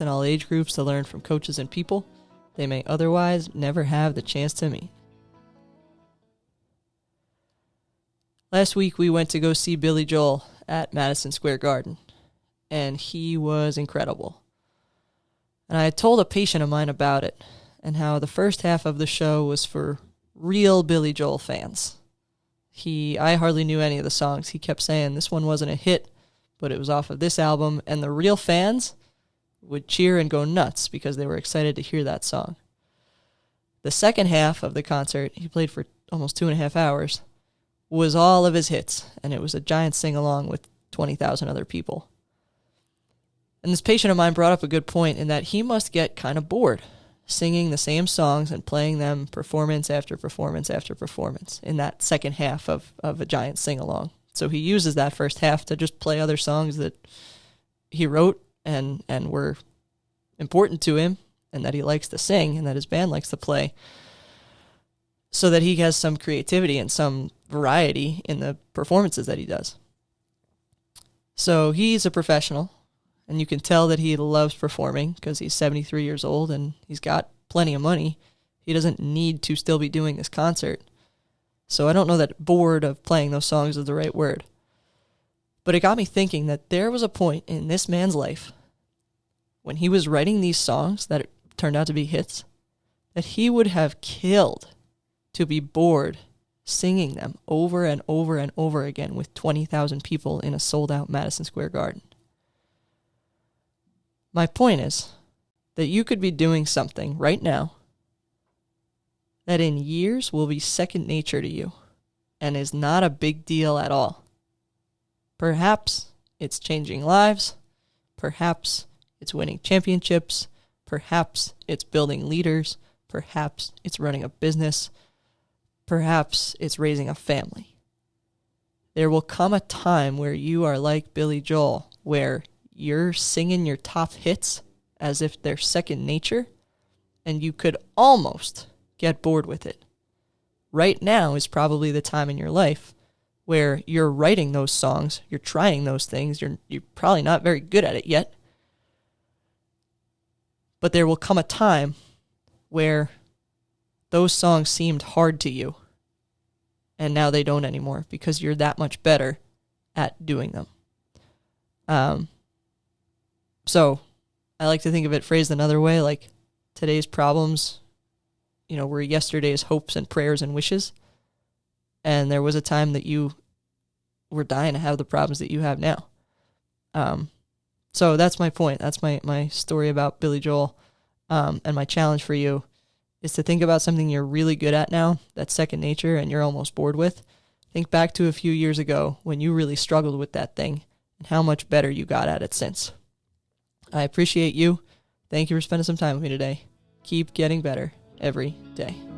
in all age groups to learn from coaches and people they may otherwise never have the chance to meet. Last week we went to go see Billy Joel at Madison Square Garden, and he was incredible. And I had told a patient of mine about it, and how the first half of the show was for real Billy Joel fans. I hardly knew any of the songs. He kept saying this one wasn't a hit, but it was off of this album, and the real fans would cheer and go nuts because they were excited to hear that song. The second half of the concert, he played for almost 2.5 hours, was all of his hits, and it was a giant sing-along with 20,000 other people. And this patient of mine brought up a good point in that he must get kind of bored singing the same songs and playing them performance after performance after performance in that second half of a giant sing-along. So he uses that first half to just play other songs that he wrote and were important to him and that he likes to sing and that his band likes to play, so that he has some creativity and some variety in the performances that he does. So he's a professional, and you can tell that he loves performing because he's 73 years old and he's got plenty of money. He doesn't need to still be doing this concert. So I don't know that bored of playing those songs is the right word. But it got me thinking that there was a point in this man's life when he was writing these songs that turned out to be hits that he would have killed to be bored singing them over and over and over again with 20,000 people in a sold-out Madison Square Garden. My point is that you could be doing something right now that in years will be second nature to you and is not a big deal at all. Perhaps it's changing lives. Perhaps it's winning championships. Perhaps it's building leaders. Perhaps it's running a business. Perhaps it's raising a family. There will come a time where you are like Billy Joel, where you're singing your top hits as if they're second nature, and you could almost get bored with it. Right now is probably the time in your life where you're writing those songs, you're trying those things, you're probably not very good at it yet, but there will come a time where those songs seemed hard to you, and now they don't anymore because you're that much better at doing them. So I like to think of it phrased another way, like today's problems, were yesterday's hopes and prayers and wishes. And there was a time that you were dying to have the problems that you have now. So that's my point. That's my story about Billy Joel. And my challenge for you is to think about something you're really good at now, that's second nature, and you're almost bored with. Think back to a few years ago when you really struggled with that thing and how much better you got at it since. I appreciate you. Thank you for spending some time with me today. Keep getting better every day.